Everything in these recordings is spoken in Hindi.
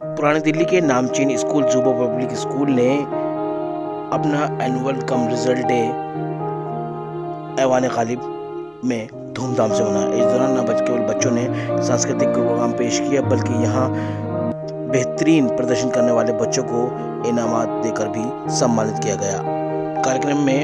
पुरानी दिल्ली के नामचीन स्कूल जुबो पब्लिक स्कूल ने अपना एनुअल कम रिजल्ट डे ऐवान गालिब में धूमधाम से मनाया। इस दौरान न केवल बच्चों ने सांस्कृतिक प्रोग्राम पेश किया बल्कि यहाँ बेहतरीन प्रदर्शन करने वाले बच्चों को इनामात देकर भी सम्मानित किया गया। कार्यक्रम में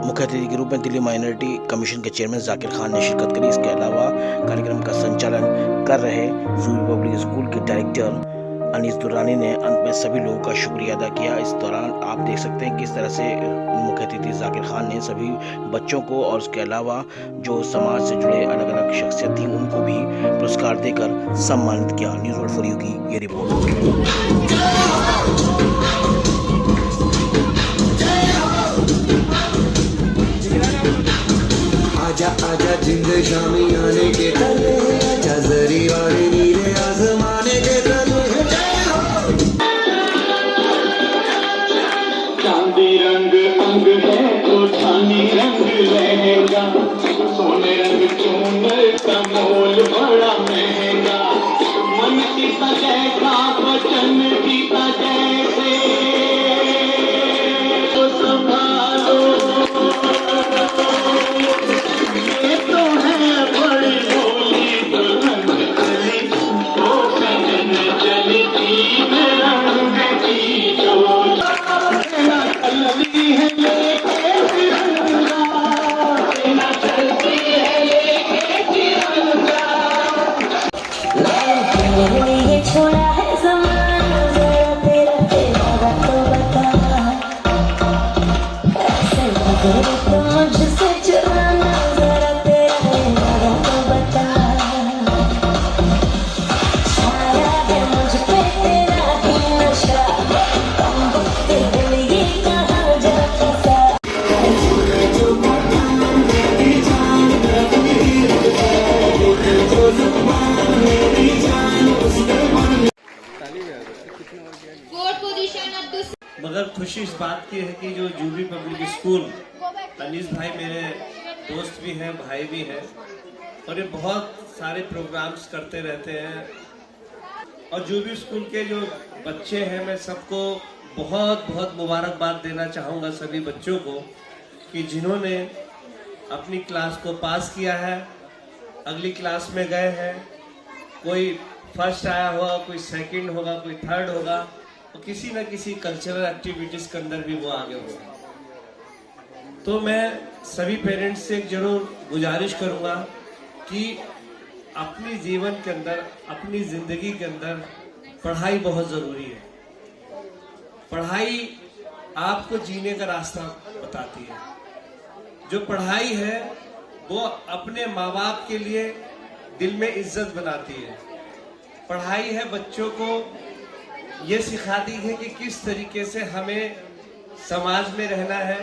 मुख्य अतिथि के रूप में दिल्ली माइनॉरिटी कमीशन के चेयरमैन जाकिर खान ने शिरकत करी। इसके अलावा कार्यक्रम का संचालन कर रहे जुबो पब्लिक स्कूल के डायरेक्टर अनीस दुर्रानी ने अंत में सभी लोगों का शुक्रिया अदा किया। इस दौरान आप देख सकते हैं किस तरह से मुख्य अतिथि जाकिर खान ने सभी बच्चों को और उसके अलावा जो समाज से जुड़े अलग अलग शख्सियत थी उनको भी पुरस्कार देकर सम्मानित किया। न्यूज़ वर्ल्ड फॉर यू की ये रिपोर्ट। आजा आजा जिंद शामी आने के तले, आजा जरी वाले नीले आसमाने के तले। चांदी रंग अंग है तो चांदी रंग लहंगा, सोने रंग चूनर का मोल बड़ा महंगा। मन की सजय का वचन गीता जैसे तो संभालो, ये तो है बड़ी भोली दुल्हन चली, वो सजन चली थी मेरा रंग की चोली। चलती है लेके तिरंगा, सेना चलती है लेके तिरंगा। ये छोड़ा है ज़माना, ज़रा तेरा तेरा तो बता, ऐसे लगे तो मुझसे चुराना, ज़रा तेरा तो बता। छाया है मुझ पे तेरा ही नशा, कम वक्त दिल ये कहाँ जा फंसा। मगर खुशी इस बात की है कि जो जुबी पब्लिक स्कूल, अनीस भाई मेरे दोस्त भी हैं, भाई भी हैं, और ये बहुत सारे प्रोग्राम्स करते रहते हैं। और जुबी स्कूल के जो बच्चे हैं, मैं सबको बहुत बहुत मुबारकबाद देना चाहूँगा सभी बच्चों को कि जिन्होंने अपनी क्लास को पास किया है, अगली क्लास में गए हैं। कोई फर्स्ट आया होगा, कोई सेकंड होगा, कोई थर्ड होगा, और किसी न किसी कल्चरल एक्टिविटीज़ के अंदर भी वो आगे होगा। तो मैं सभी पेरेंट्स से जरूर गुजारिश करूँगा कि अपनी जीवन के अंदर, अपनी ज़िंदगी के अंदर पढ़ाई बहुत ज़रूरी है। पढ़ाई आपको जीने का रास्ता बताती है। जो पढ़ाई है वो अपने माँ बाप के लिए दिल में इज्जत बनाती है। पढ़ाई है बच्चों को ये सिखाती है कि किस तरीके से हमें समाज में रहना है,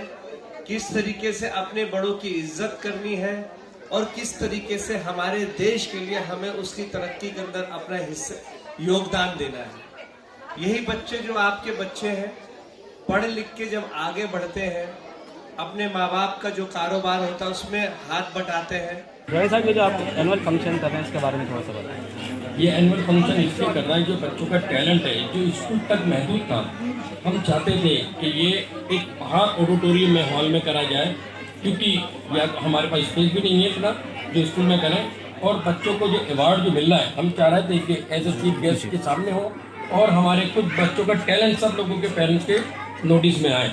किस तरीके से अपने बड़ों की इज्जत करनी है, और किस तरीके से हमारे देश के लिए हमें उसकी तरक्की के अंदर अपना हिस्सा योगदान देना है। यही बच्चे जो आपके बच्चे हैं, पढ़ लिख के जब आगे बढ़ते हैं, अपने माँ बाप का जो कारोबार होता है उसमें हाथ बटाते हैं। रोहित साहब, ये जो आप एनुअल फंक्शन कर रहे हैं इसके बारे में थोड़ा सा बताएं। ये एनुअल फंक्शन इसलिए कर रहा है जो बच्चों का टैलेंट है, जो स्कूल तक महदूद था। हम चाहते थे कि ये एक बाहर ऑडिटोरियम में, हॉल में करा जाए, क्योंकि या हमारे पास स्पेस भी नहीं है इतना जो स्कूल में करें। और बच्चों को जो अवार्ड जो मिल रहा है, हम चाह रहे थे कि एज ए चीफ गेस्ट के सामने हो और हमारे कुछ बच्चों का टैलेंट सब लोगों के पेरेंट्स के नोटिस में आए।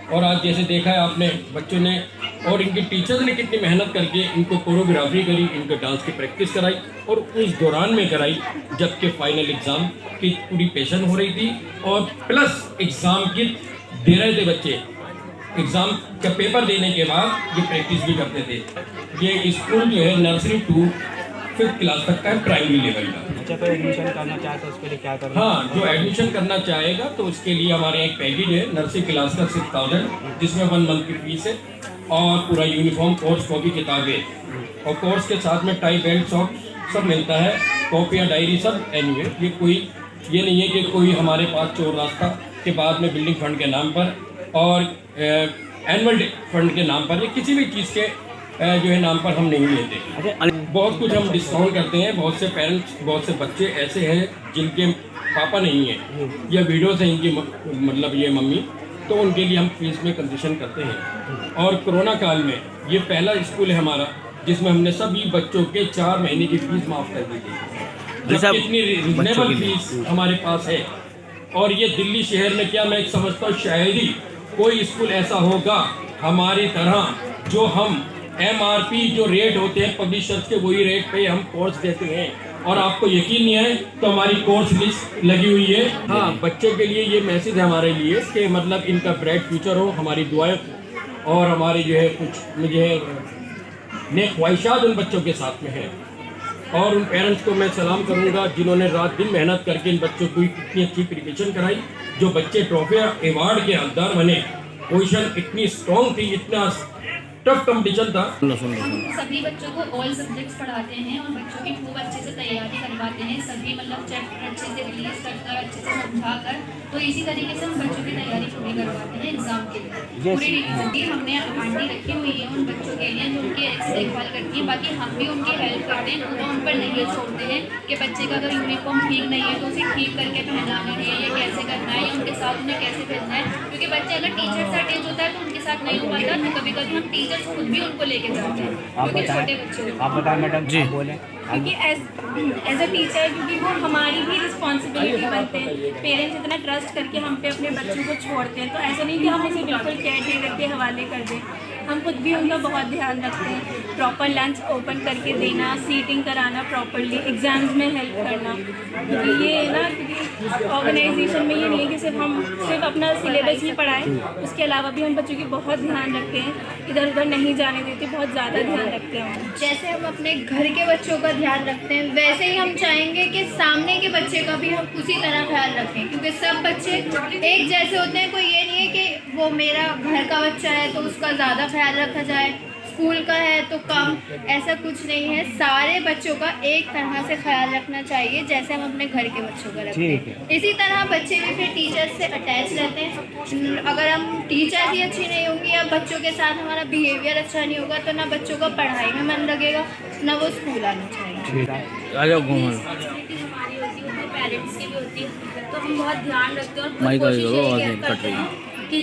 और आज जैसे देखा है आपने, बच्चों ने और इनके टीचर्स ने कितनी मेहनत करके इनको कोरियोग्राफी करी, इनको डांस की प्रैक्टिस कराई, और उस दौरान में कराई जबकि फाइनल एग्ज़ाम की पूरी पेशन हो रही थी, और प्लस एग्ज़ाम की दे रहे थे बच्चे। एग्ज़ाम का पेपर देने के बाद ये प्रैक्टिस भी करते थे। ये स्कूल जो है नर्सरी टू 5th क्लास तक का है, प्राइमरी लेवल का। बच्चा कोई एडमिशन करना चाहता है उसके लिए क्या करना? हाँ, जो एडमिशन करना चाहेगा तो उसके लिए हमारे एक पैकेज है नर्सरी क्लास का 6000, जिसमें 1 मंथ की फीस है, और पूरा यूनिफॉर्म, कोर्स, कॉपी, किताबें, और कोर्स के साथ में टाई, बेल्ट, सॉक्स सब मिलता है, कॉपियाँ, डायरी सब। एनीवे ये नहीं है कि कोई हमारे पास चोर रास्ता के बाद में बिल्डिंग फंड के नाम पर और एनुअल फंड के नाम पर या किसी भी चीज़ के जो है नाम पर हम नहीं लेते। बहुत कुछ हम डिस्काउंट करते हैं। बहुत से पेरेंट्स, बहुत से बच्चे ऐसे हैं जिनके पापा नहीं है या वीडियो से इनकी मतलब ये मम्मी, तो उनके लिए हम फीस में कंसेशन करते हैं। और कोरोना काल में ये पहला स्कूल है हमारा जिसमें हमने सभी बच्चों के 4 महीने की फीस माफ़ कर दी थी। जब इतनी रिजनेबल फीस हमारे पास है, और ये दिल्ली शहर में क्या मैं समझता हूँ शायद ही कोई स्कूल ऐसा होगा हमारी तरह जो हम MRP जो रेट होते हैं पब्लिशर्स के वही रेट पे हम कोर्स देते हैं। और आपको यकीन नहीं है तो हमारी कोर्स लिस्ट लगी हुई है। हाँ, बच्चों के लिए ये मैसेज है हमारे लिए कि मतलब इनका ब्राइट फ्यूचर हो, हमारी दुआएं और हमारी जो है कुछ मुझे नेक ख्वाहिशात उन बच्चों के साथ में है। और उन पेरेंट्स को मैं सलाम करूंगा जिन्होंने रात दिन मेहनत करके इन बच्चों को इतनी अच्छी प्रिपरेशन कराई, जो बच्चे ट्रॉफी अवार्ड के हकदार बने। पोजीशन इतनी स्ट्रॉन्ग थी, इतना टफ कंपटीशन था। हम सभी बच्चों को ऑल सब्जेक्ट्स पढ़ाते हैं और बच्चों की खूब अच्छे से तैयारी करवाते हैं। सभी मतलब चैप्टर अच्छे से रिलीज कर अच्छे से समझा कर, तो इसी तरीके से हम बच्चों की तैयारी पूरी करवाते हैं एग्जाम के लिए। पूरी डिवीजन हमने आंटी रखी हुई है उन बच्चों के लिए जो उनकी अच्छी देखभाल करती है। बाकी हम भी उनकी हेल्प करते हैं, पूरा उन पर नहीं छोड़ते हैं कि बच्चे का अगर यूनिफॉर्म ठीक नहीं है तो उसे ठीक करके पहनाना है, ये कैसे करना है या उनके साथ उन्हें कैसे भेजना है। क्योंकि बच्चे अगर टीचर से अटैच होता है तो उनके साथ नहीं हो पाता, तो कभी कभी हम टीचर्स खुद भी उनको लेके जाते हैं क्योंकि छोटे बच्चे। आप बताएं मैडम जी। बोले क्योंकि एज अ टीचर क्योंकि वो हमारी भी रिस्पॉन्सिबिलिटी बनते हैं। पेरेंट्स इतना ट्रस्ट करके हम पे अपने बच्चों को छोड़ते हैं, तो ऐसा नहीं कि हम उसे बिल्कुल केयर टेकर के हवाले कर दें। हम खुद भी उनका बहुत ध्यान रखते हैं। प्रॉपर लंच ओपन करके देना, सीटिंग कराना प्रॉपरली, एग्ज़ाम्स में हेल्प करना। क्योंकि ये है ना, क्योंकि ऑर्गेनाइजेशन में ये नहीं है कि सिर्फ अपना सिलेबस ही पढ़ाएं, उसके अलावा भी हम बच्चों की बहुत ध्यान रखते हैं, इधर उधर नहीं जाने देते, बहुत ज़्यादा ध्यान रखते हैं। जैसे हम अपने घर के बच्चों का ध्यान रखते हैं वैसे ही हम चाहेंगे कि सामने के बच्चे का भी हम उसी तरह ख्याल रखें, क्योंकि सब बच्चे एक जैसे होते हैं। कोई ये नहीं है कि वो मेरा घर का बच्चा है तो उसका ज़्यादा ख्याल रखा जाए, स्कूल का है तो कम, ऐसा कुछ नहीं है। सारे बच्चों का एक तरह से ख्याल रखना चाहिए जैसे हम अपने घर के बच्चों का रखते हैं। इसी तरह बच्चे भी फिर टीचर्स से अटैच रहते हैं। अगर हम टीचर्स ही अच्छी नहीं होंगी या बच्चों के साथ हमारा बिहेवियर अच्छा नहीं होगा तो ना बच्चों का पढ़ाई में मन लगेगा, ना वो स्कूल आना चाहिए। पेरेंट्स की भी होती है, तो हम बहुत ध्यान रखते हैं और कोशिश करते हैं कि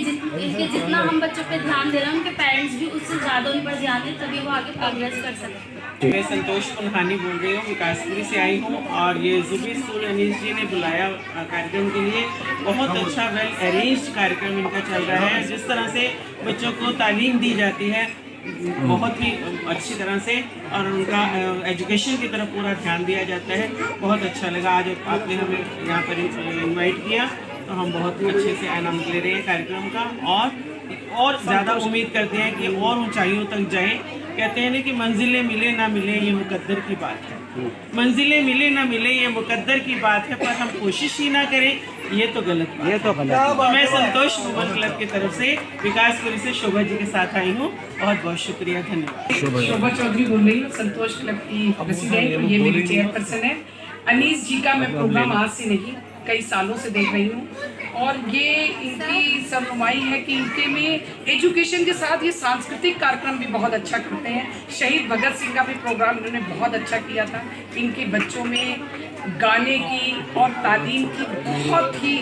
जितना हम बच्चों पे ध्यान दे रहे हैं उनके पेरेंट्स भी उससे ज़्यादा उन पर ध्यान दें, तभी वो आगे प्रोग्रेस कर सकते हैं। मैं संतोष पुनहानी बोल रही हूँ, विकासपुरी से आई हूँ। और ये जुबी स्कूल अनीस जी ने बुलाया कार्यक्रम के लिए। बहुत अच्छा वेल अरेंज कार्यक्रम इनका चल रहा है। जिस तरह से बच्चों को तालीम दी जाती है बहुत ही अच्छी तरह से, और उनका एजुकेशन की तरफ पूरा ध्यान दिया जाता है। बहुत अच्छा लगा आज आपने हमें यहाँ पर इन्वाइट किया, तो हम बहुत ही अच्छे से आनंद ले रहे हैं कार्यक्रम का और ज़्यादा उम्मीद करते हैं कि और ऊंचाइयों तक जाएं। कहते हैं ना कि मंजिलें मिले ना मिले ये मुकद्दर की बात है, मंजिलें मिले ना मिले ये मुकद्दर की बात है, पर हम कोशिश ही ना करें ये तो गलत बात है। तो मैं संतोष वुमन क्लब की तरफ से विकासपुरी से शोभा जी के साथ आई हूँ। बहुत बहुत शुक्रिया, धन्यवाद। शोभा चौधरी बोल रही हूँ, संतोष क्लब की प्रेसिडेंट, ये मेरी चेयरपर्सन है। अनीस जी का मैं प्रोग्राम आज से नहीं कई सालों से देख रही हूँ, और ये इनकी सरनुमाई है कि इनके में एजुकेशन के साथ ये सांस्कृतिक कार्यक्रम भी बहुत अच्छा करते हैं। शहीद भगत सिंह का भी प्रोग्राम इन्होंने बहुत अच्छा किया था। इनके बच्चों में गाने की और तालीम की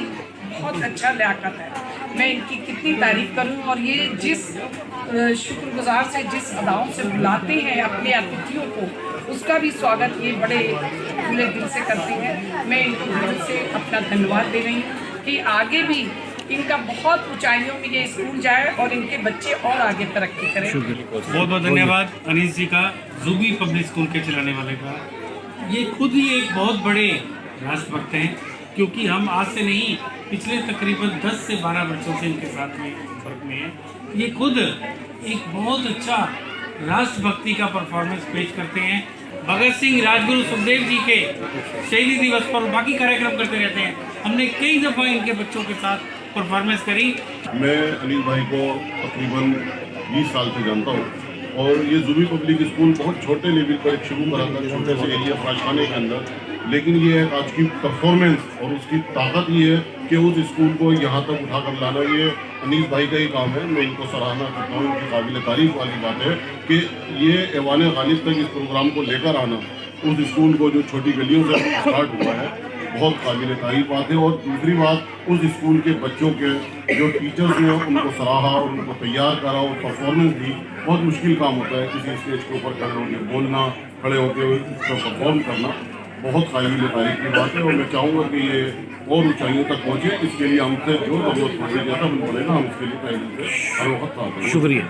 बहुत अच्छा लियाकत है। मैं इनकी कितनी तारीफ करूं, और ये जिस शुक्रगुजार से जिस अदाओं से बुलाते हैं अपने अतिथियों को, उसका भी स्वागत ये बड़े खुले दिल से करते हैं। मैं इनको दिल से अपना धन्यवाद दे रही हूँ कि आगे भी इनका बहुत ऊंचाइयों में ये स्कूल जाए और इनके बच्चे और आगे तरक्की करें। बहुत बहुत धन्यवाद अनीस जी का, जुबी पब्लिक स्कूल के चलाने वाले का। ये खुद ही एक बहुत बड़े राष्ट्रभक्त हैं, क्योंकि हम आज से नहीं पिछले तकरीबन 10 से 12 वर्षों से इनके साथ में फर्क में है। ये खुद एक बहुत अच्छा राष्ट्रभक्ति का परफॉर्मेंस पेश करते हैं। भगत सिंह, राजगुरु सुखदेव जी के शहीदी दिवस पर बाकी कार्यक्रम करते रहते हैं। हमने कई दफ़ा इनके बच्चों के साथ परफॉर्मेंस करी। मैं अनिल भाई को तकरीबन 20 साल से जानता हूँ, और ये जुबी पब्लिक स्कूल बहुत छोटे लेवल पर एक शुरू करा था, छोटे से एरिया फराशाने के अंदर। लेकिन ये है आज की परफॉर्मेंस और उसकी ताकत ये है कि उस स्कूल को यहाँ तक उठा कर लाना, ये अनीस भाई का ही काम है। मैं इनको सराहना करता हूँ, इनकी काबिल तारीफ वाली बात है कि ये ऐवान गालिब तक इस प्रोग्राम को लेकर आना, उस स्कूल को जो छोटी गलियों से स्टार्ट हुआ है बहुत काबिल तारीफ बात है। और दूसरी बात, उस स्कूल के बच्चों के जो टीचर्स ने उनको सराहा और उनको तैयार करा और परफॉर्मेंस दी। बहुत मुश्किल काम होता है किसी स्टेज के ऊपर खड़े होकर बोलना, खड़े होकर उसको परफॉर्म करना, बहुत काबिल तारीफ की बात है। और मैं चाहूँगा कि ये और ऊंचाइयों तक पहुँचे। इसके लिए हमसे जो जरूरत पड़े, जैसा भी बोलेगा हम उसके लिए तैयारी से हर वक्त आते हैं। शुक्रिया।